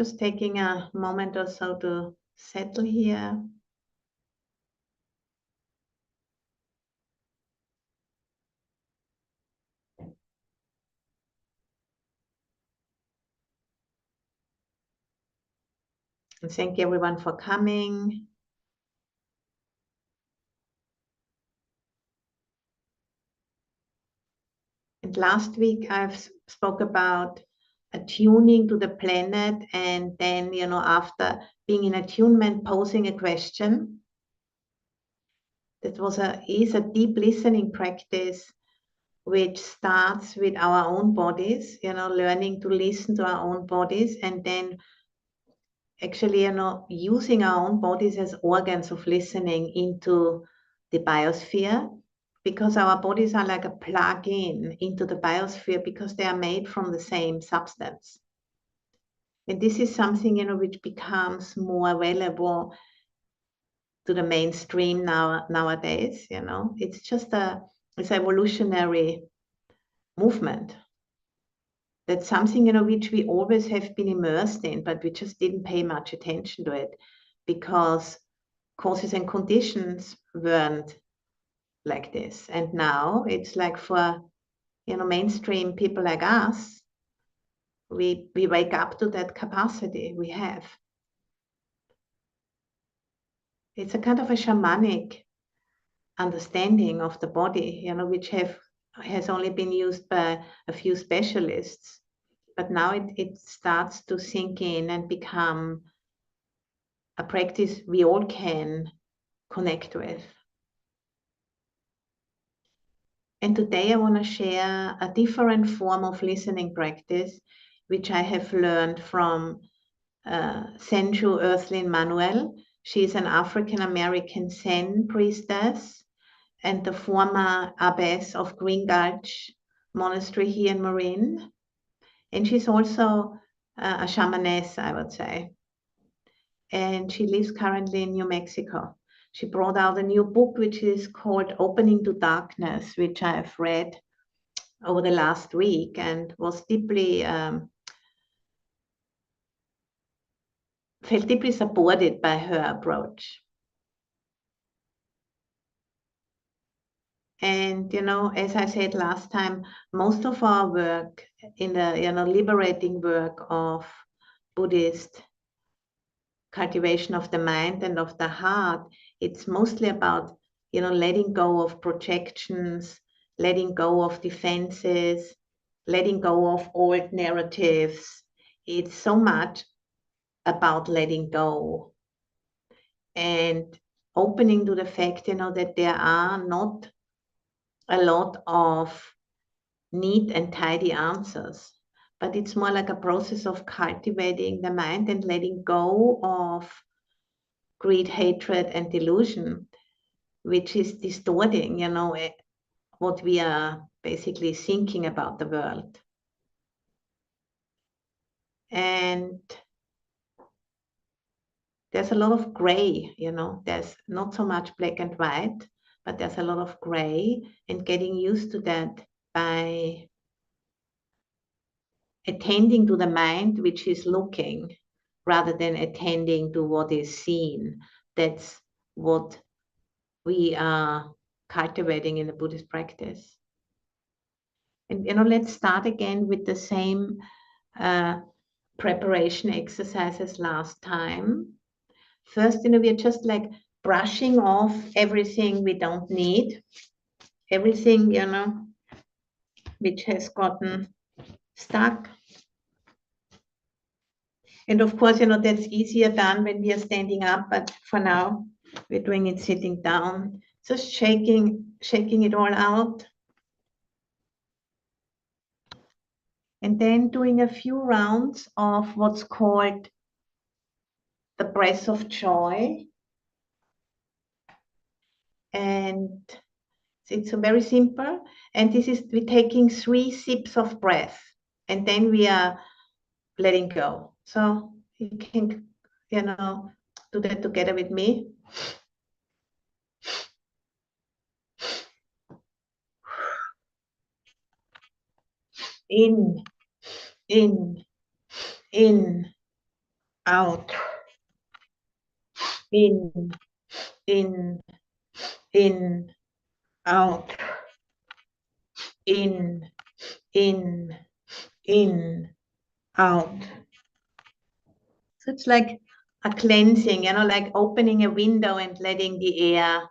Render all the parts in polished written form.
Just taking a moment or so to settle here. And thank you everyone for coming. And last week I've spoke about attuning to the planet, and then, after being in attunement, posing a question. That is a deep listening practice which starts with our own bodies, learning to listen to our own bodies, and then actually, using our own bodies as organs of listening into the biosphere, because our bodies are like a plug-in into the biosphere because they are made from the same substance. And this is something, which becomes more available to the mainstream nowadays. It's just it's evolutionary movement. That's something, which we always have been immersed in, but we just didn't pay much attention to it because causes and conditions weren't like this. And now it's like for, mainstream people like us, we wake up to that capacity we have. It's a kind of a shamanic understanding of the body, which has only been used by a few specialists. But now it starts to sink in and become a practice we all can connect with. And today I want to share a different form of listening practice, which I have learned from Senju Earthlyn Manuel. She's an African-American Zen priestess and the former abbess of Green Gulch Monastery here in Marin. And she's also a shamaness, I would say. And she lives currently in New Mexico. She brought out a new book, which is called Opening to Darkness, which I've read over the last week and was felt deeply supported by her approach. And, as I said last time, most of our work in the, liberating work of Buddhist cultivation of the mind and of the heart, it's mostly about, letting go of projections, letting go of defenses, letting go of old narratives. It's so much about letting go and opening to the fact, that there are not a lot of neat and tidy answers, but it's more like a process of cultivating the mind and letting go of greed, hatred, and delusion, which is distorting, what we are basically thinking about the world. And there's a lot of gray, there's not so much black and white, but there's a lot of gray, and getting used to that by attending to the mind, which is looking, rather than attending to what is seen. That's what we are cultivating in the Buddhist practice. And, let's start again with the same preparation exercise as last time. First, we are just like brushing off everything we don't need, everything, which has gotten stuck. And of course, that's easier done when we are standing up, but for now, we're doing it sitting down. Just shaking it all out. And then doing a few rounds of what's called the breath of joy. And it's very simple. And this is, we're taking 3 sips of breath, and then we are letting go. So you can, do that together with me. In, in, in, out, in, in, in, out, in, in, in, out. So it's like a cleansing, like opening a window and letting the air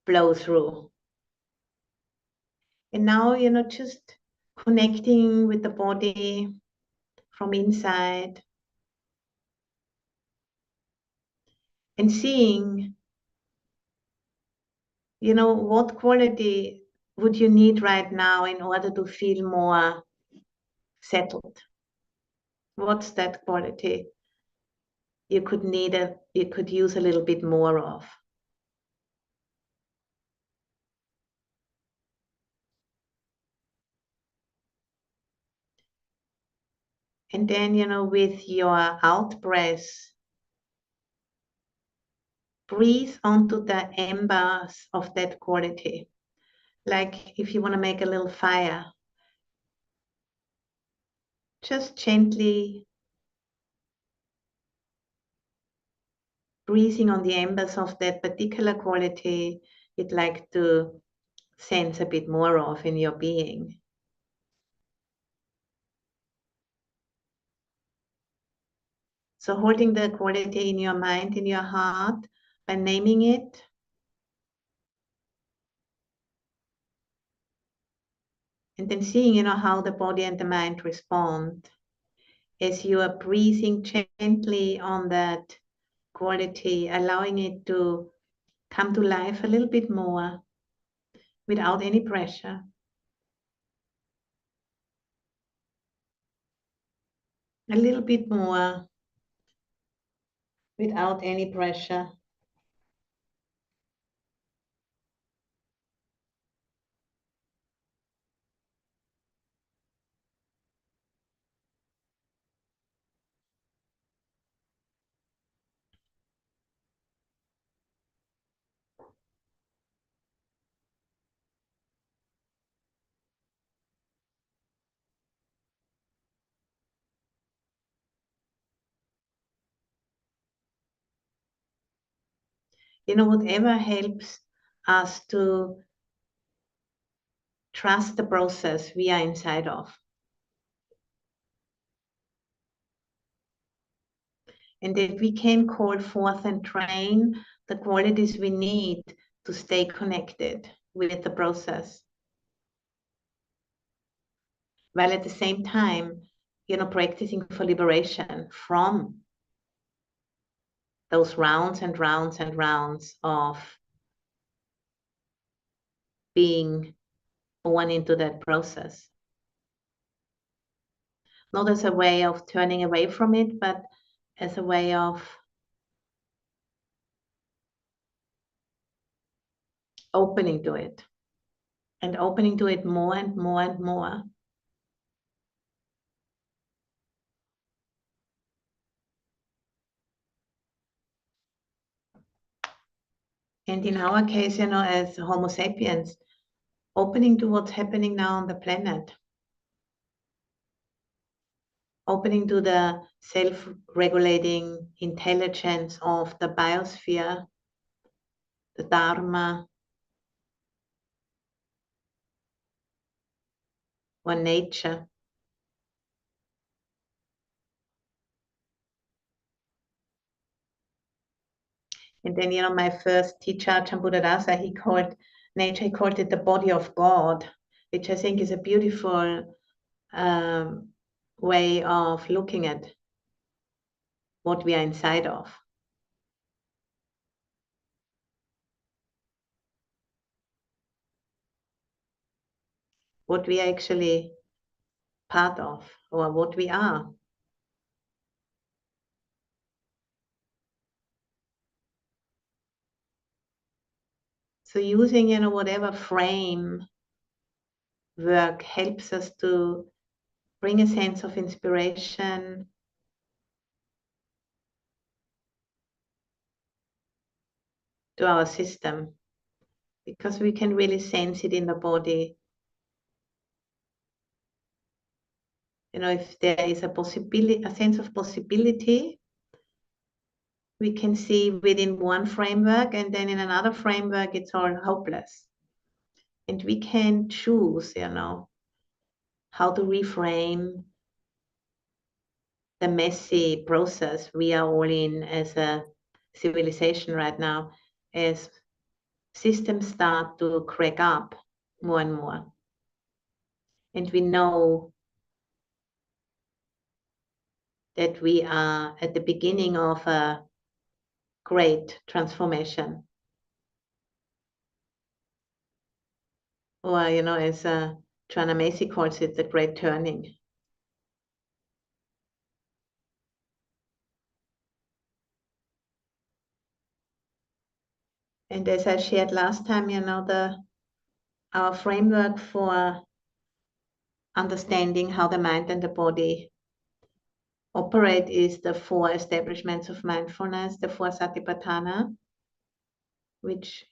blow through. And now, just connecting with the body from inside and seeing, what quality would you need right now in order to feel more settled? What's that quality you could use a little bit more of? And then, with your out breath, breathe onto the embers of that quality. Like if you want to make a little fire, just gently breathing on the embers of that particular quality you'd like to sense a bit more of in your being. So holding the quality in your mind, in your heart, by naming it, and then seeing, how the body and the mind respond as you are breathing gently on that quality, allowing it to come to life a little bit more without any pressure. A little bit more without any pressure. Whatever helps us to trust the process we are inside of. And that we can call forth and train the qualities we need to stay connected with the process. While at the same time, practicing for liberation from those rounds and rounds and rounds of being born into that process. Not as a way of turning away from it, but as a way of opening to it and opening to it more and more and more. And in our case, as Homo sapiens, opening to what's happening now on the planet, opening to the self-regulating intelligence of the biosphere, the Dharma, or nature. And then, my first teacher, Ajahn Buddhadasa, he called nature, he called it the body of God, which I think is a beautiful way of looking at what we are inside of. What we are actually part of, or what we are. So using, whatever frame work helps us to bring a sense of inspiration, to our system, because we can really sense it in the body. If there is a sense of possibility, we can see within one framework, and then in another framework, it's all hopeless. And we can choose, how to reframe the messy process we are all in as a civilization right now, as systems start to crack up more and more. And we know that we are at the beginning of a great transformation. Or, as Joanna Macy calls it, the great turning. And as I shared last time, our framework for understanding how the mind and the body operate is the 4 establishments of mindfulness, the 4 Satipatthana, which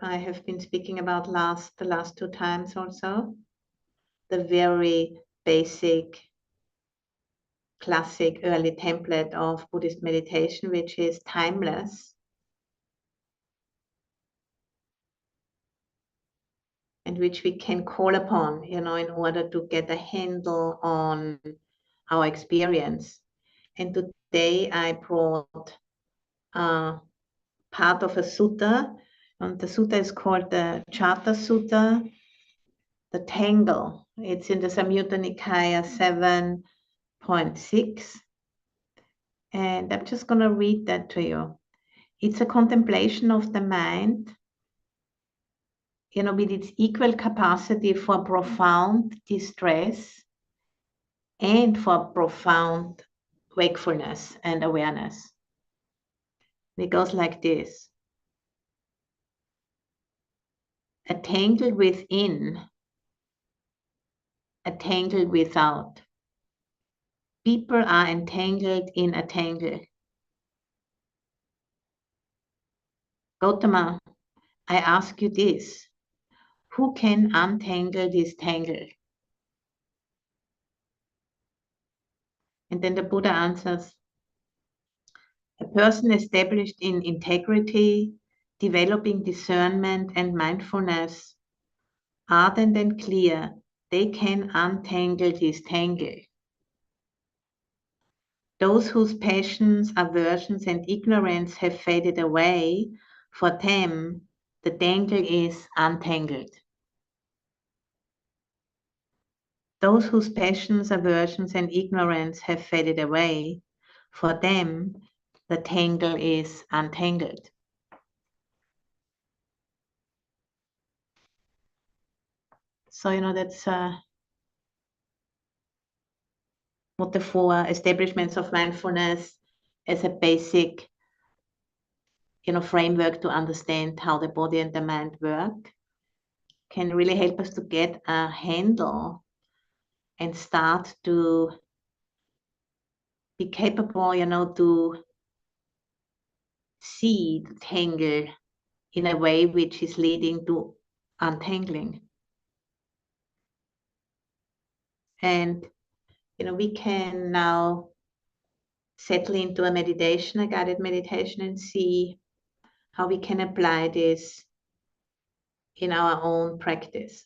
I have been speaking about the last 2 times also. The very basic, classic early template of Buddhist meditation, which is timeless, and which we can call upon, in order to get a handle on our experience. And today I brought part of a sutta, and the sutta is called the Charta Sutta, the Tangle. It's in the Samyutta Nikaya 7.6. And I'm just going to read that to you. It's a contemplation of the mind, with its equal capacity for profound distress and for profound wakefulness and awareness. It goes like this. A tangle within, a tangle without. People are entangled in a tangle. Gautama, I ask you this. Who can untangle this tangle? And then the Buddha answers, a person established in integrity, developing discernment and mindfulness, ardent and clear, they can untangle this tangle. Those whose passions, aversions, and ignorance have faded away, for them, the tangle is untangled. Those whose passions, aversions, and ignorance have faded away, for them, the tangle is untangled. So, that's what the 4 establishments of mindfulness as a basic, framework to understand how the body and the mind work can really help us to get a handle and start to be capable, to see the tangle in a way which is leading to untangling. And, we can now settle into a meditation, a guided meditation, and see how we can apply this in our own practice.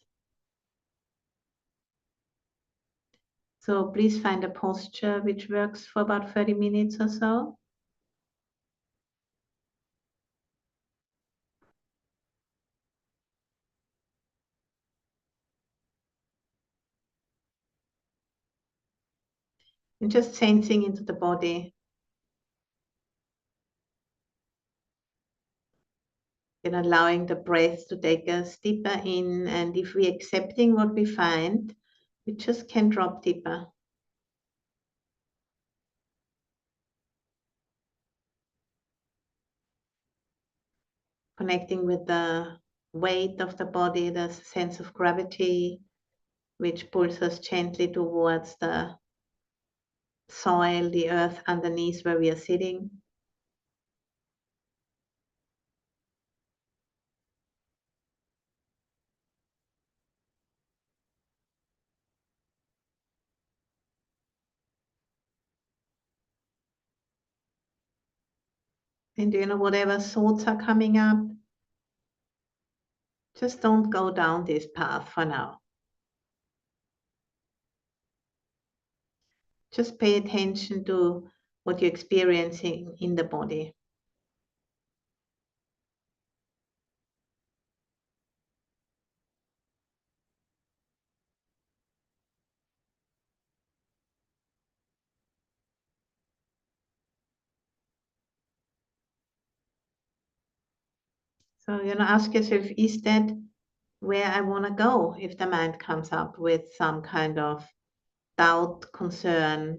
So please find a posture which works for about 30 minutes or so. And just sensing into the body. And allowing the breath to take us deeper in. And if we're accepting what we find, we just can drop deeper. Connecting with the weight of the body, the sense of gravity, which pulls us gently towards the soil, the earth underneath where we are sitting. And whatever thoughts are coming up, just don't go down this path for now. Just pay attention to what you're experiencing in the body. So, ask yourself, is that where I want to go if the mind comes up with some kind of doubt, concern?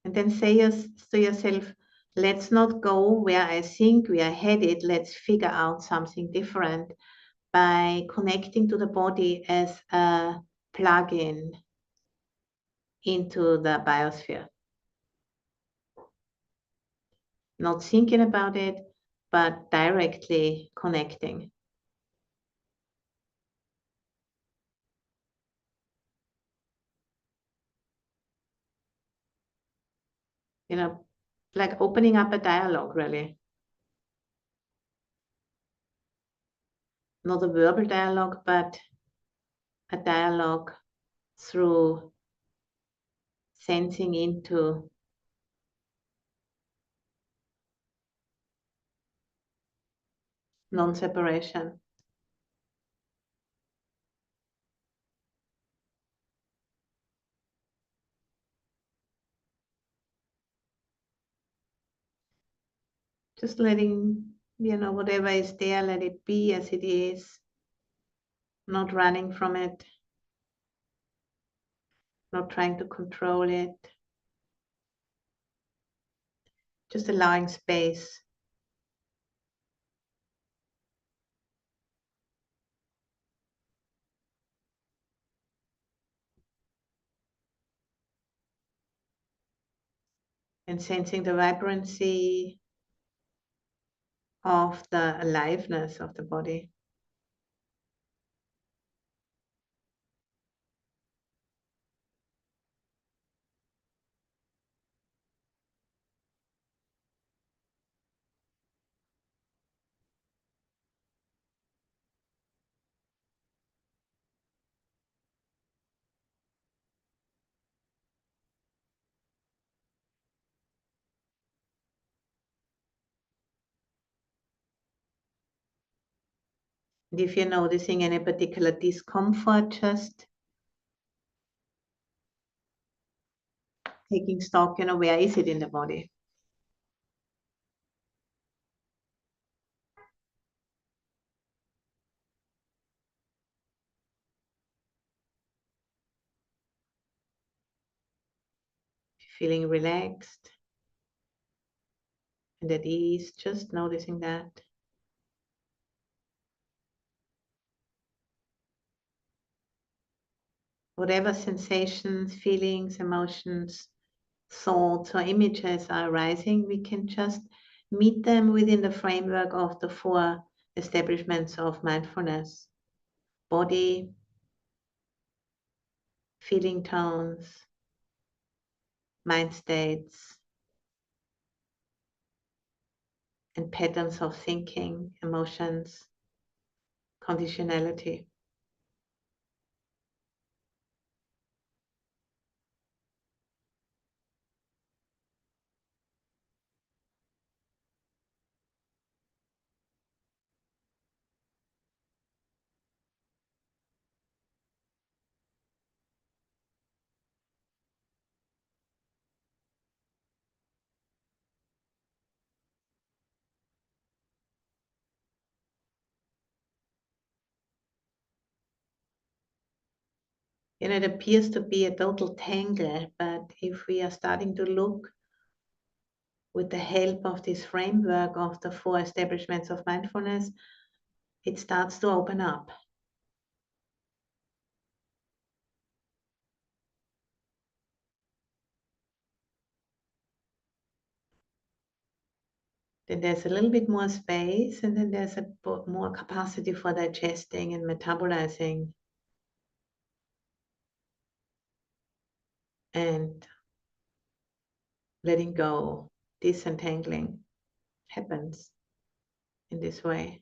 And then say to yourself, let's not go where I think we are headed. Let's figure out something different by connecting to the body as a plug-in into the biosphere. Not thinking about it, but directly connecting. Like opening up a dialogue, really. Not a verbal dialogue, but a dialogue through sensing into non-separation. Just letting, whatever is there, let it be as it is, not running from it, not trying to control it, just allowing space. And sensing the vibrancy of the aliveness of the body. And if you're noticing any particular discomfort, just taking stock, where is it in the body? Feeling relaxed and at ease, just noticing that. Whatever sensations, feelings, emotions, thoughts, or images are arising, we can just meet them within the framework of the 4 establishments of mindfulness: body, feeling tones, mind states, and patterns of thinking, emotions, conditionality. It appears to be a total tangle, but if we are starting to look with the help of this framework of the 4 establishments of mindfulness, it starts to open up. Then there's a little bit more space, and then there's more capacity for digesting and metabolizing and letting go. disentangling happens in this way.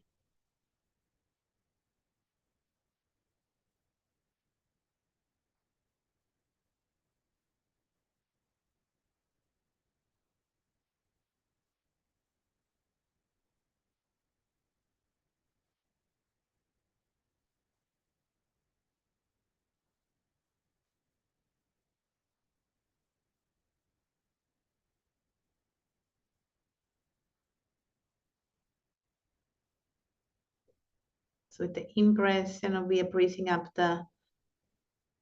So with the in-breath, we are breathing up the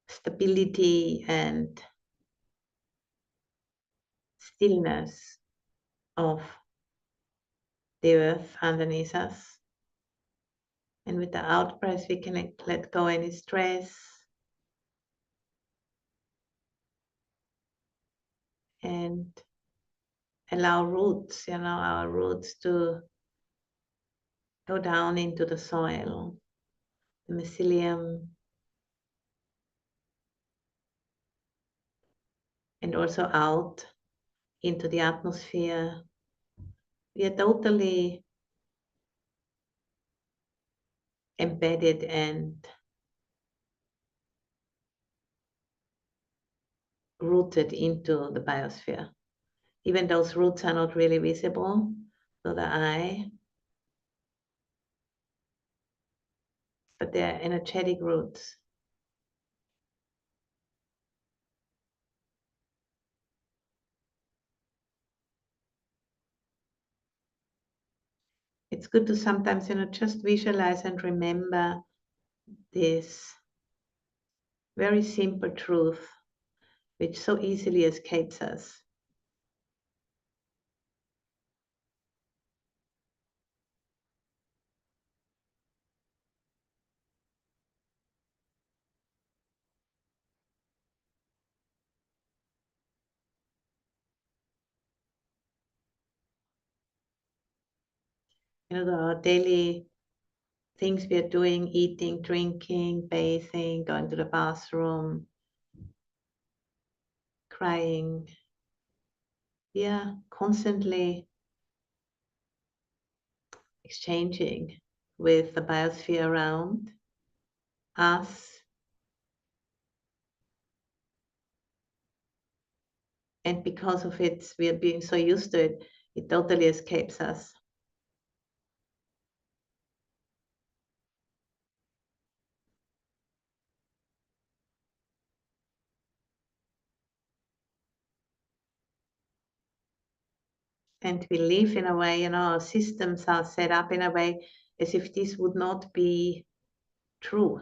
stability and stillness of the earth underneath us. And with the out-breath, we can let go any stress and allow roots, our roots to go down into the soil, the mycelium, and also out into the atmosphere. We are totally embedded and rooted into the biosphere. Even those roots are not really visible to the eye, but they're energetic roots. It's good to sometimes, just visualize and remember this very simple truth, which so easily escapes us. The daily things we are doing, eating, drinking, bathing, going to the bathroom, crying. We are constantly exchanging with the biosphere around us. And because of it, we are being so used to it, it totally escapes us. And we live in a way, our systems are set up in a way as if this would not be true,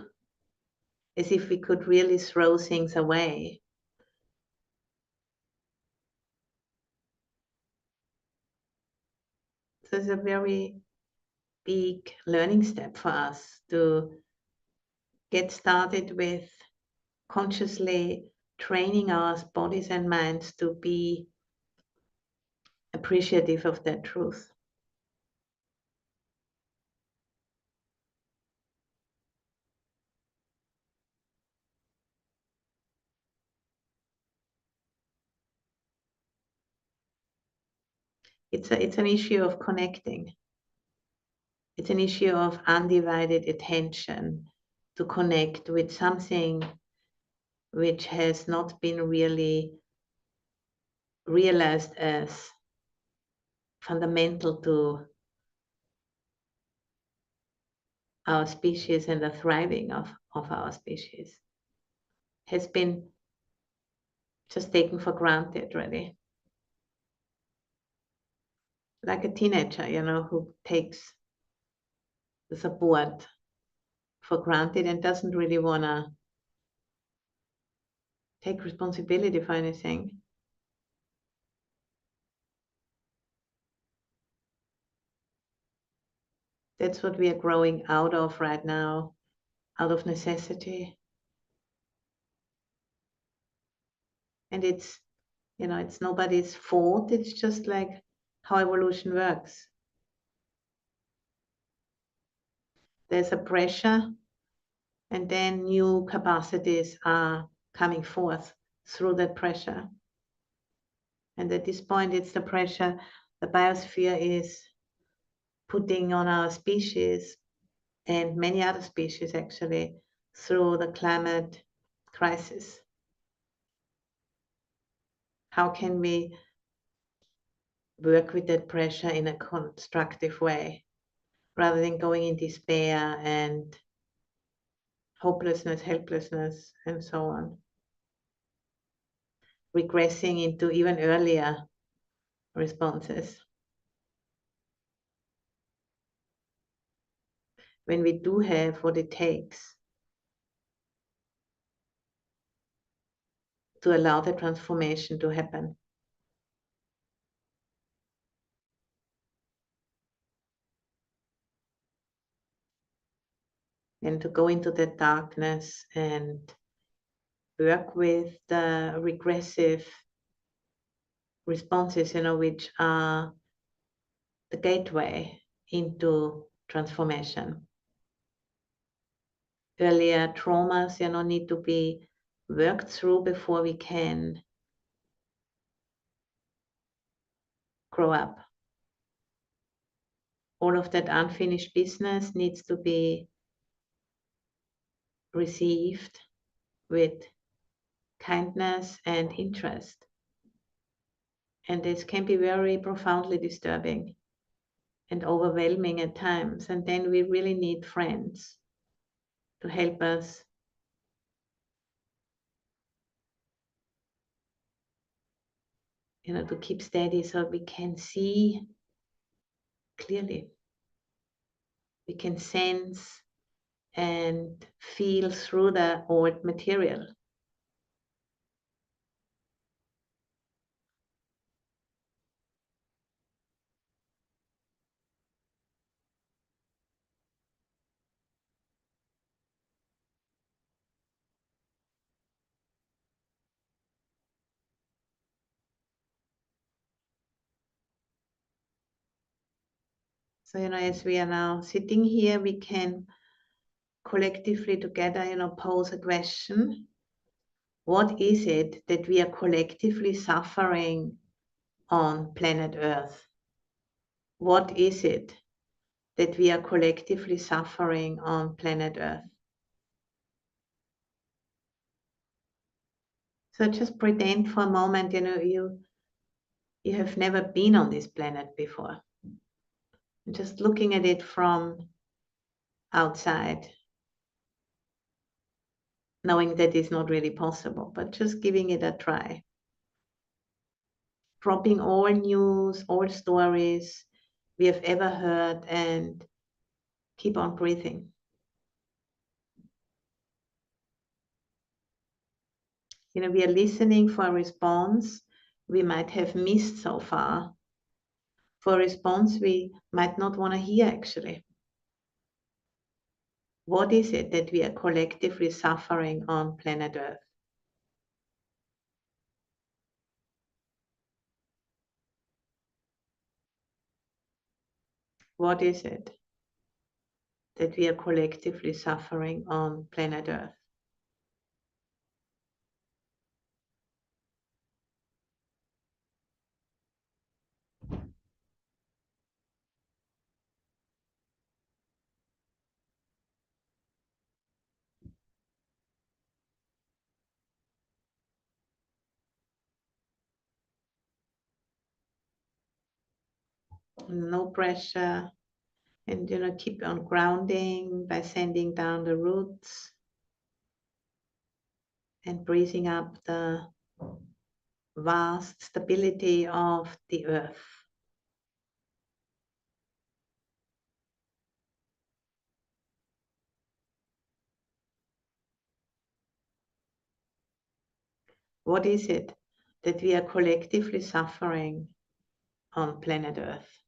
as if we could really throw things away. So it's a very big learning step for us to get started with consciously training our bodies and minds to be appreciative of that truth. It's an issue of connecting. It's an issue of undivided attention to connect with something which has not been really realized as fundamental to our species and the thriving of our species. Has been just taken for granted, really. Like a teenager, who takes the support for granted and doesn't really want to take responsibility for anything. That's what we are growing out of right now, out of necessity. And it's nobody's fault. It's just like how evolution works. There's a pressure, and then new capacities are coming forth through that pressure. And at this point, it's the pressure the biosphere is putting on our species and many other species actually through the climate crisis. How can we work with that pressure in a constructive way rather than going in despair and hopelessness, helplessness, and so on, regressing into even earlier responses? When we do have what it takes to allow the transformation to happen. And to go into the darkness and work with the regressive responses, which are the gateway into transformation. Earlier traumas, need to be worked through before we can grow up. All of that unfinished business needs to be received with kindness and interest. And this can be very profoundly disturbing and overwhelming at times. And then we really need friends to help us to keep steady so we can see clearly. We can sense and feel through the old material. So, as we are now sitting here, we can collectively together, pose a question. What is it that we are collectively suffering on planet Earth? What is it that we are collectively suffering on planet Earth? So just pretend for a moment, you have never been on this planet before. And just looking at it from outside, knowing that is not really possible, but just giving it a try. Dropping all news, all stories we have ever heard, and keep on breathing. We are listening for a response we might have missed so far, for a response we might not want to hear actually. What is it that we are collectively suffering on planet Earth? What is it that we are collectively suffering on planet Earth? No pressure, and keep on grounding by sending down the roots and breathing up the vast stability of the earth. What is it that we are collectively suffering on planet Earth?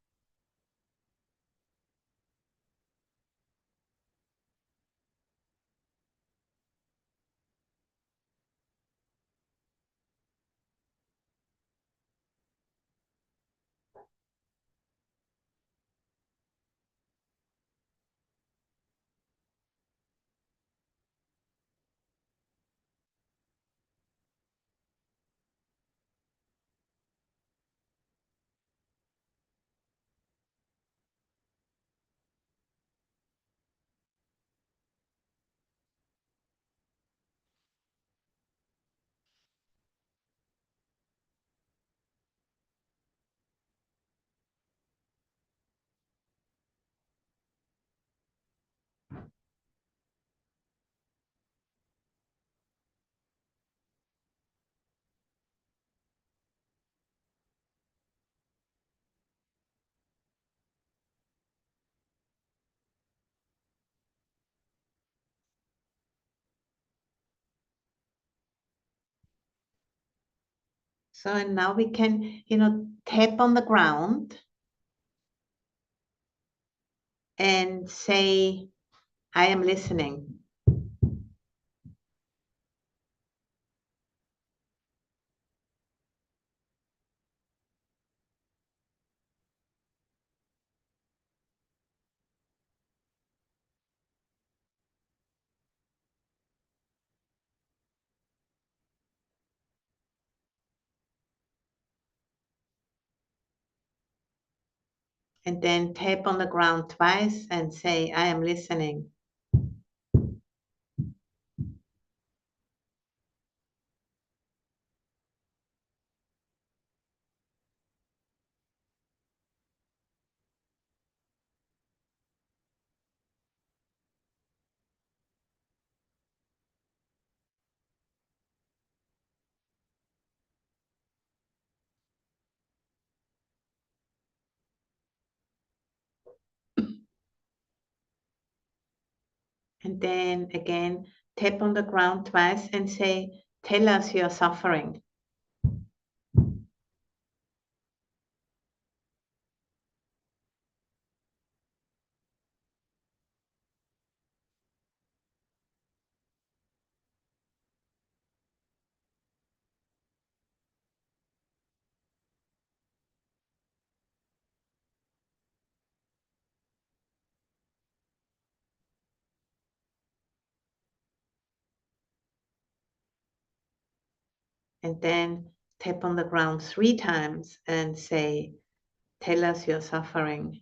So, and now we can, tap on the ground and say, I am listening. And then tap on the ground twice and say, I am listening. And then again, tap on the ground twice and say, tell us you're suffering. And then tap on the ground 3 times and say, tell us you're suffering.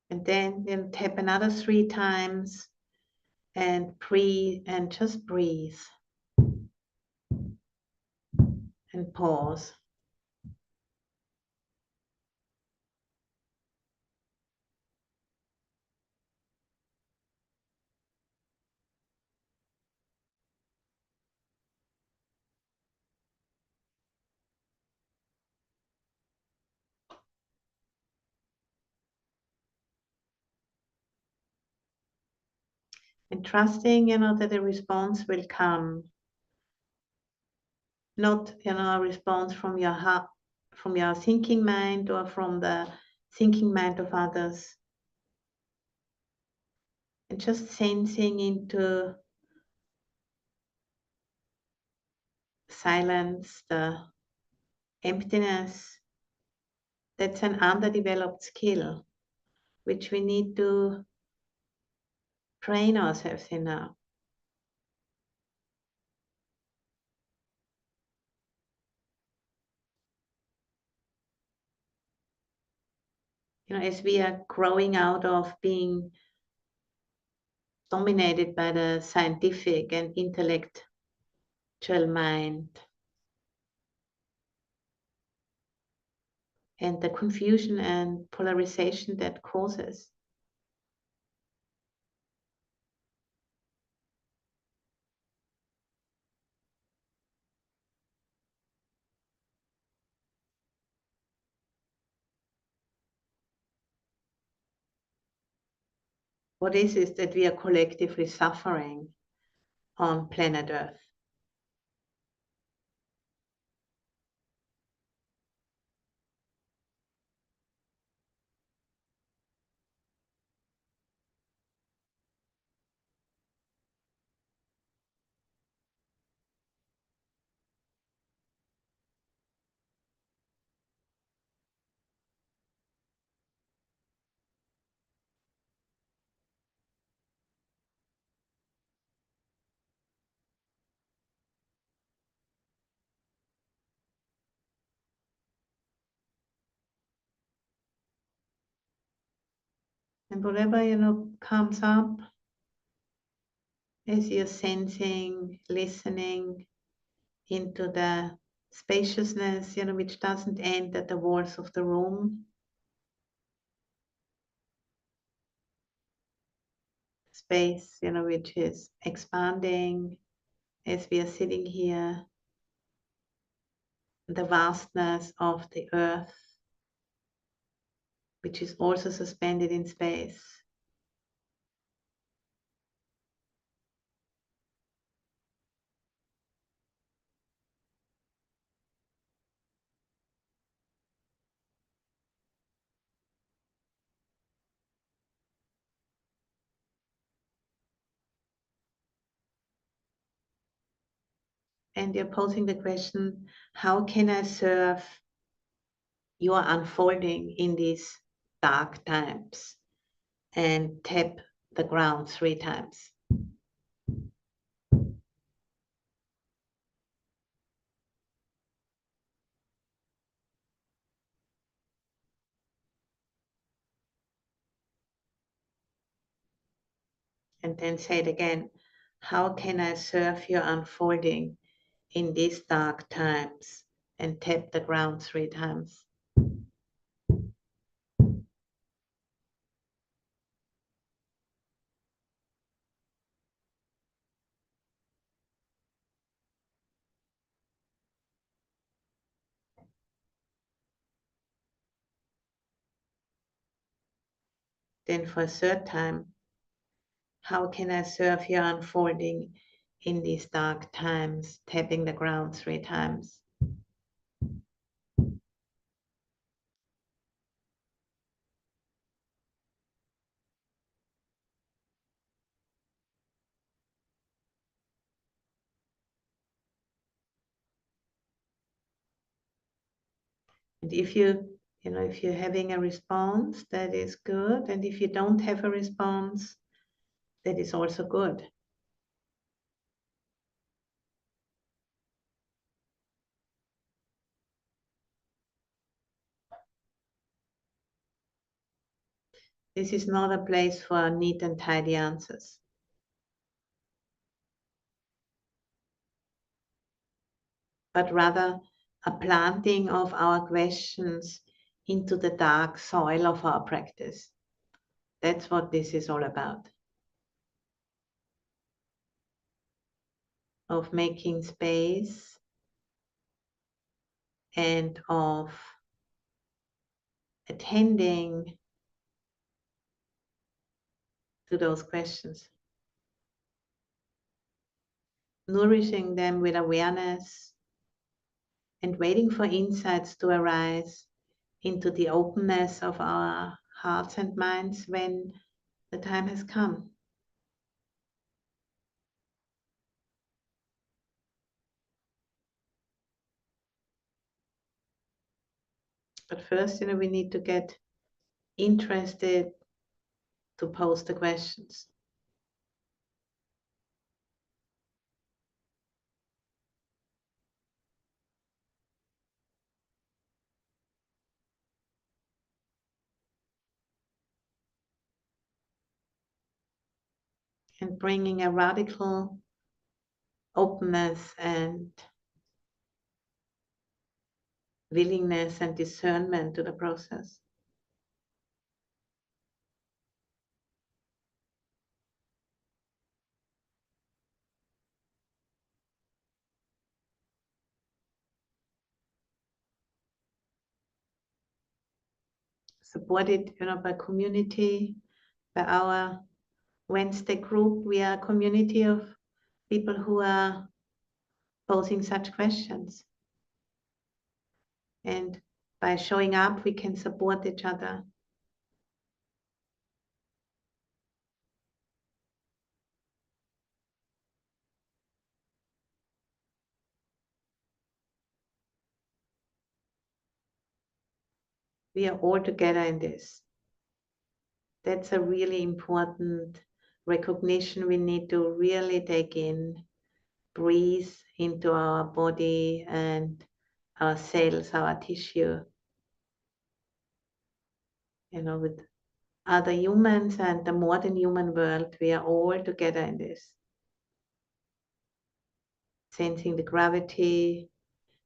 And then tap another 3 times and breathe and just breathe and pause. And trusting, that the response will come, not, a response from your heart, from your thinking mind or from the thinking mind of others. And just sensing into silence, the emptiness. That's an underdeveloped skill, which we need to train ourselves in now. As we are growing out of being dominated by the scientific and intellectual mind and the confusion and polarization that causes. What is that we are collectively suffering on planet Earth. And whatever, comes up, as you're sensing, listening into the spaciousness, which doesn't end at the walls of the room. Space, which is expanding as we are sitting here. The vastness of the earth, which is also suspended in space. And you're posing the question, how can I serve your unfolding in these dark times? And tap the ground 3 times. And then say it again. How can I serve your unfolding in these dark times? And tap the ground 3 times. Then for a 3rd time, how can I serve your unfolding in these dark times? Tapping the ground 3 times. And if if you're having a response, that is good. And if you don't have a response, that is also good. This is not a place for neat and tidy answers, but rather a planting of our questions into the dark soil of our practice. That's what this is all about. Of making space and of attending to those questions, nourishing them with awareness and waiting for insights to arise into the openness of our hearts and minds when the time has come. But first, we need to get interested to pose the questions. And bringing a radical openness and willingness and discernment to the process. Supported, by community, by our Wednesday group. We are a community of people who are posing such questions. And by showing up, we can support each other. We are all together in this. That's a really important recognition we need to really take in, breathe into our body and our cells, our tissue, with other humans and the more than human world. We are all together in this. sensing the gravity,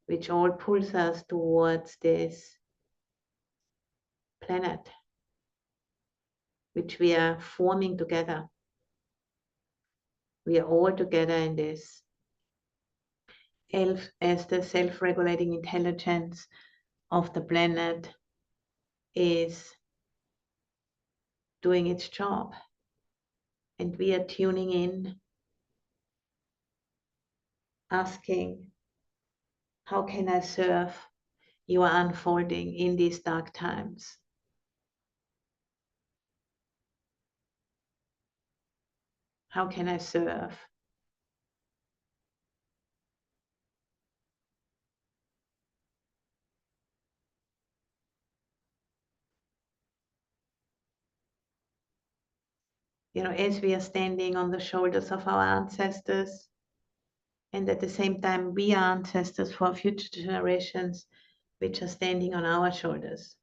which all pulls us towards this planet, which we are forming together. We are all together in this. As the self-regulating intelligence of the planet is doing its job. And we are tuning in, asking, how can I serve your unfolding in these dark times? How can I serve? As we are standing on the shoulders of our ancestors, and at the same time, we are ancestors for future generations, which are standing on our shoulders.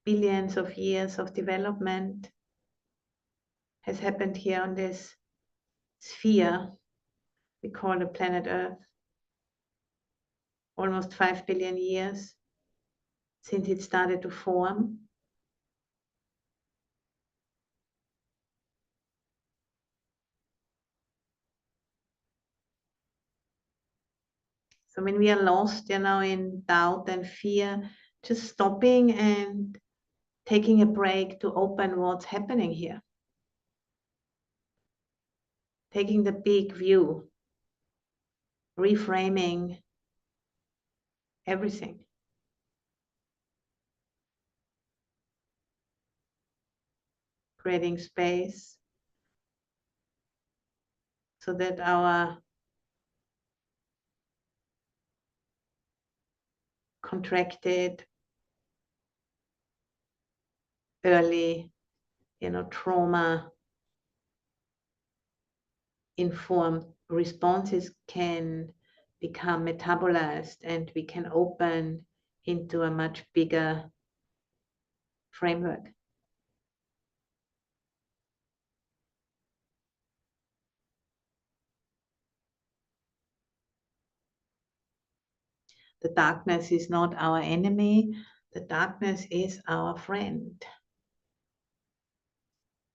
Billions of years of development has happened here on this sphere we call the planet Earth. Almost 5 billion years since it started to form. So when we are lost, in doubt and fear, just stopping and taking a break to open what's happening here. Taking the big view, reframing everything. Creating space so that our contracted early, trauma informed responses can become metabolized, and we can open into a much bigger framework. The darkness is not our enemy. The darkness is our friend,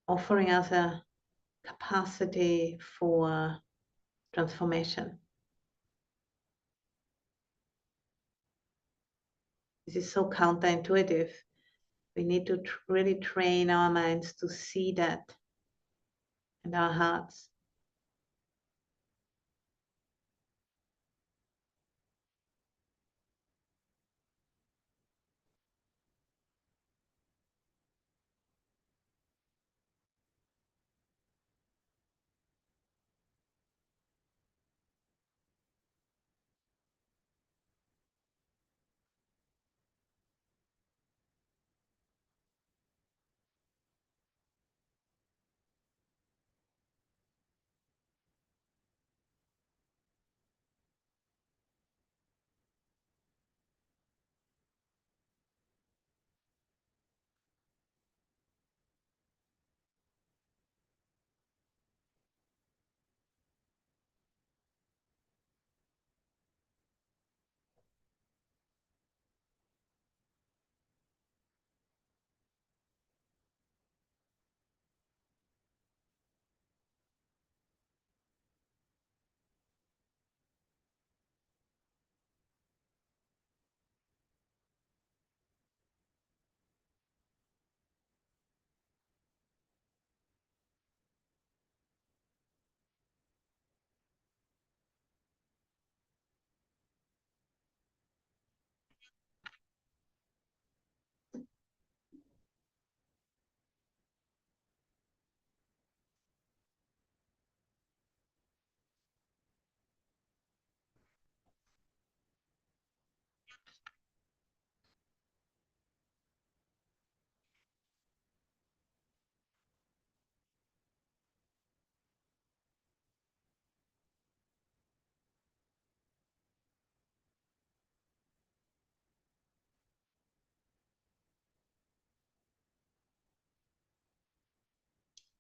offering us a capacity for transformation. This is so counterintuitive. We need to really train our minds to see that, and our hearts.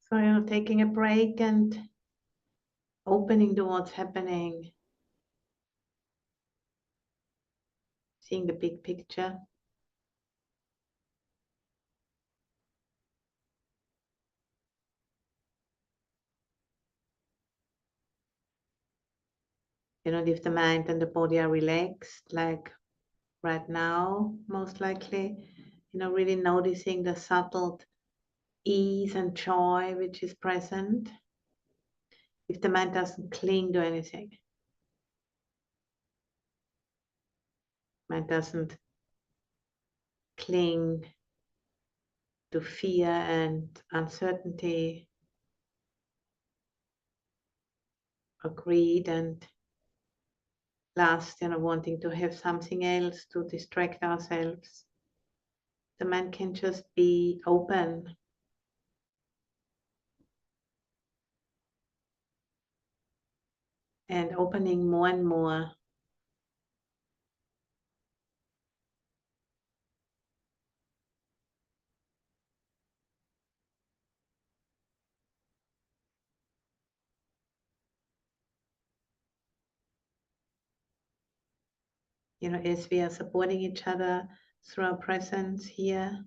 So, taking a break and opening to what's happening, seeing the big picture. If the mind and the body are relaxed, like right now, most likely, really noticing the subtle ease and joy which is present. If the mind doesn't cling to anything, mind doesn't cling to fear and uncertainty or greed and lust, wanting to have something else to distract ourselves. The mind can just be open and opening more and more. As we are supporting each other through our presence here.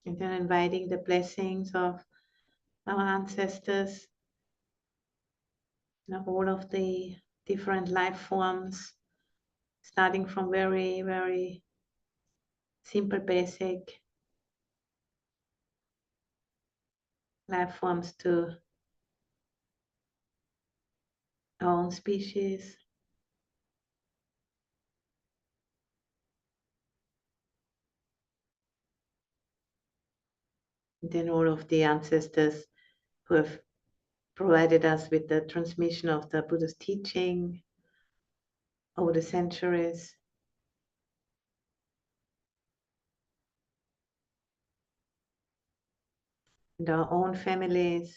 And then inviting the blessings of our ancestors, all of the different life forms, starting from very, very simple, basic life forms to our own species. And then all of the ancestors who have provided us with the transmission of the Buddha's teaching over the centuries. And our own families,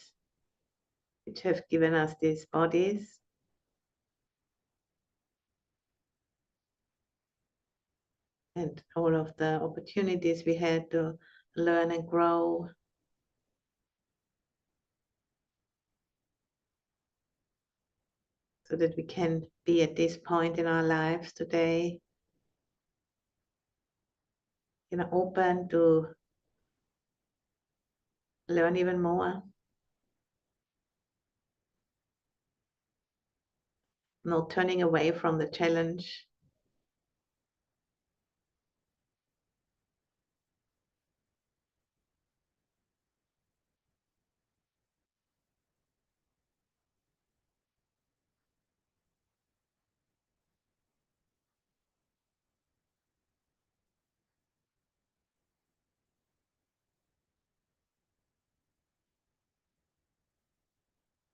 which have given us these bodies. And all of the opportunities we had to learn and grow. So that we can be at this point in our lives today, open to learn even more. Not turning away from the challenge.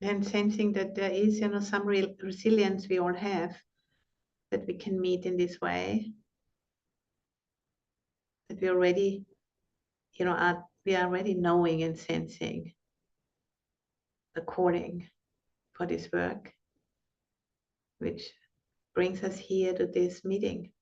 And sensing that there is, some real resilience we all have that we can meet in this way. That we already, we are already knowing and sensing the calling for this work. which brings us here to this meeting.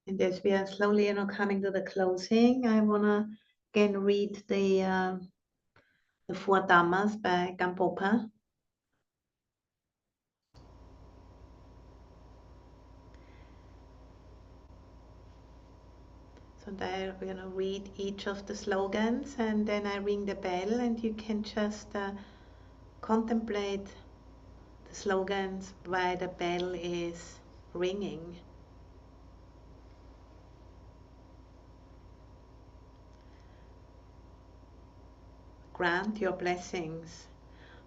And as we are slowly, coming to the closing, I want to again read the Four Dhammas by Gampopa. So I'm going to read each of the slogans, and then I ring the bell, and you can just contemplate the slogans while the bell is ringing. Grant your blessings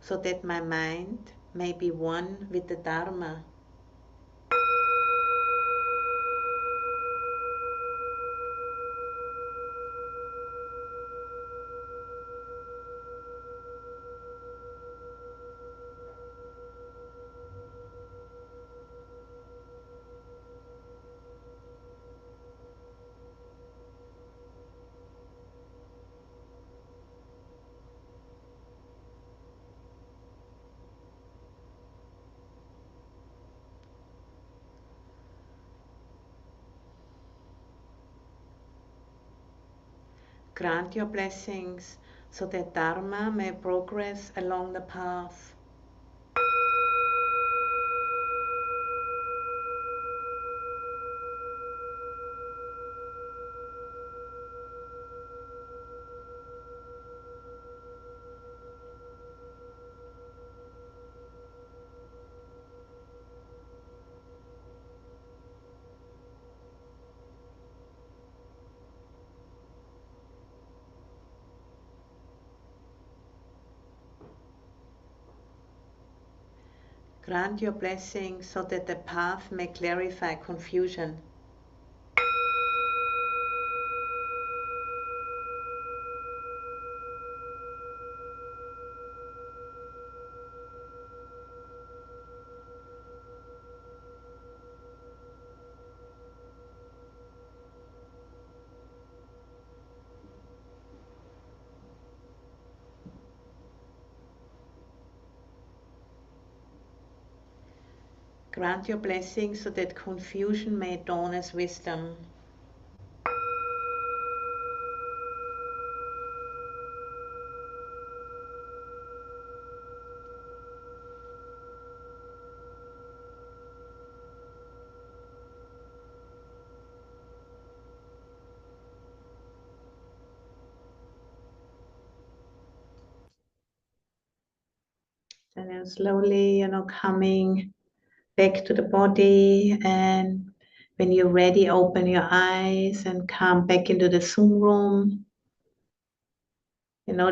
so that my mind may be one with the Dharma. Grant your blessings so that Dharma may progress along the path. Grant your blessings so that the path may clarify confusion. Grant your blessings so that confusion may dawn as wisdom. And then slowly, coming back to the body, and when you're ready, open your eyes and come back into the Zoom room. Notice